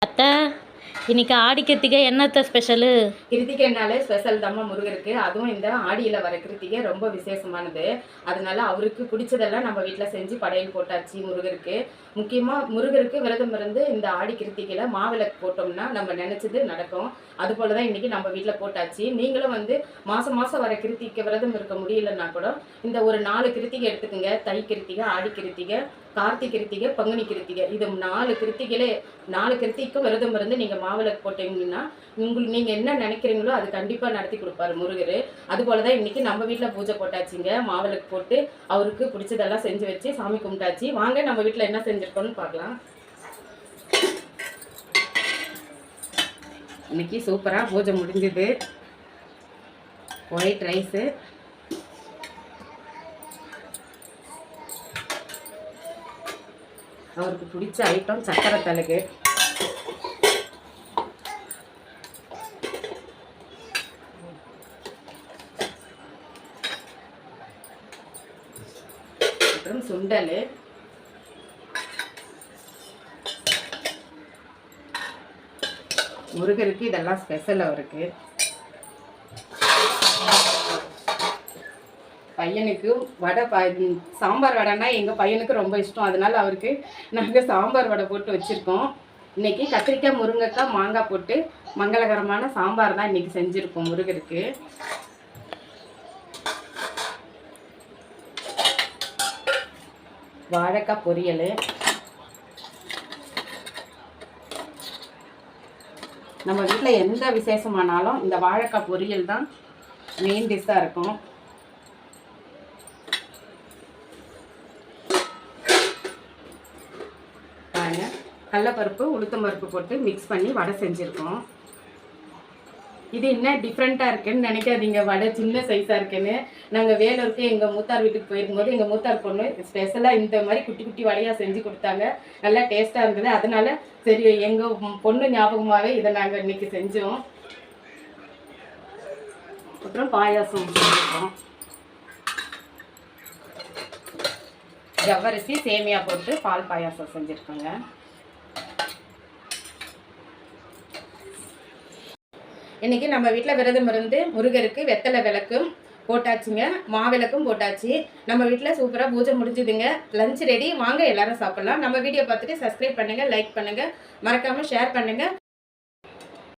அத்தை, இன்னைக்கு ஆடி கிருத்திகை என்னத்த ஸ்பெஷலு? கிருத்திகைனாலே ஸ்பெஷல் தாம்மா முருகருக்கு. அதுவும் இந்த ஆடியில் வர கிருத்திகை ரொம்ப விசேஷமானது. அதனால அவருக்கு பிடிச்சதெல்லாம் நம்ம வீட்டில் செஞ்சு படையல் போட்டாச்சு முருகருக்கு. முக்கியமாக முருகருக்கு விரதம் இருந்து இந்த ஆடி கிருத்திகையில் மாவிளக்கு போட்டோம்னா நம்ம நினச்சது நடக்கும். அதுபோல் தான் இன்றைக்கி நம்ம வீட்டில் போட்டாச்சு. நீங்களும் மாதம் மாதம் வர கிருத்திகை விரதம் இருக்க முடியலன்னா கூட இந்த ஒரு 4 கிருத்திகை எடுத்துக்கோங்க. தை கிருத்திகை, ஆடி கிருத்திகை, கார்த்திகை கிருத்திகை, பங்குனி கிருத்திகை. இது 4 கிருத்திகையிலே 4 கிருத்திகைக்கும் விரதம் இருந்து நீங்கள் மாவிளக்கு போட்டீங்கன்னா நீங்கள் என்ன நினைக்கிறீங்களோ அது கண்டிப்பாக நடத்தி கொடுப்பாரு முருகர். அதுபோல தான் இன்றைக்கி நம்ம வீட்டில் பூஜை போட்டாச்சுங்க. மாவிளக்கு போட்டு அவருக்கு பிடிச்சதெல்லாம் செஞ்சு வச்சு சாமி கும்பிட்டாச்சு. வாங்க நம்ம வீட்டில் என்ன செஞ்சுருக்கோன்னு பார்க்கலாம். இன்னைக்கு சூப்பராக பூஜை முடிஞ்சுது. ஒயிட் ரைஸு, அவருக்கு பிடிச்ச ஐட்டம் சக்கரை தலகு, அப்புறம் சுண்டல், முருகருக்கு இதெல்லாம் ஸ்பெஷல். அவருக்கு பையனுக்கு வடை சாம்பார் வடைன்னா எங்கள் பையனுக்கு ரொம்ப இஷ்டம். அதனால அவருக்கு நாங்கள் சாம்பார் வடை போட்டு வச்சுருக்கோம். இன்றைக்கி கத்திரிக்காய், முருங்கைக்காய், மாங்காய் போட்டு மங்களகரமான சாம்பார் தான் இன்றைக்கி செஞ்சுருக்கோம் முருகருக்கு. வாழைக்காய் பொரியல். நம்ம வீட்டில் எந்த விசேஷமானாலும் இந்த வாழைக்காய் பொரியல் தான் மெயின் டிஷ்ஷாக இருக்கும். பாருங்க, கடலைப்பருப்பு, உளுத்தம்பருப்பு போட்டு மிக்ஸ் பண்ணி வடை செஞ்சுருக்கோம். இது என்ன டிஃப்ரெண்ட்டாக இருக்குன்னு நினைக்காதீங்க. வடை சின்ன சைஸாக இருக்குன்னு. நாங்கள் வேலூருக்கு எங்கள் மூத்தார் வீட்டுக்கு போயிருக்கும்போது எங்கள் மூத்தார் பொண்ணு ஸ்பெஷலாக இந்த மாதிரி குட்டி குட்டி வடையாக செஞ்சு கொடுத்தாங்க. நல்லா டேஸ்ட்டாக இருந்தது. அதனால சரி, எங்கள் பொண்ணு ஞாபகமாகவே இதை நாங்கள் இன்றைக்கி செஞ்சோம். அப்புறம் பாயாசம் செஞ்சுருக்கோம். ஜவ்வரிசி சேமியா போட்டு பால் பாயாசம் செஞ்சுருக்கோங்க. இன்றைக்கி நம்ம வீட்டில் விரதம் இருந்து முருகருக்கு வெத்தலை விளக்கும் போட்டாச்சுங்க, மாவிளக்கும் போட்டாச்சு. நம்ம வீட்டில் சூப்பராக பூஜை முடிஞ்சுதுங்க. Lunch ready. வாங்க எல்லாரும் சாப்பிட்லாம். நம்ம வீடியோ பார்த்துட்டு சப்ஸ்கிரைப் பண்ணுங்கள், லைக் பண்ணுங்கள், மறக்காமல் ஷேர் பண்ணுங்கள்.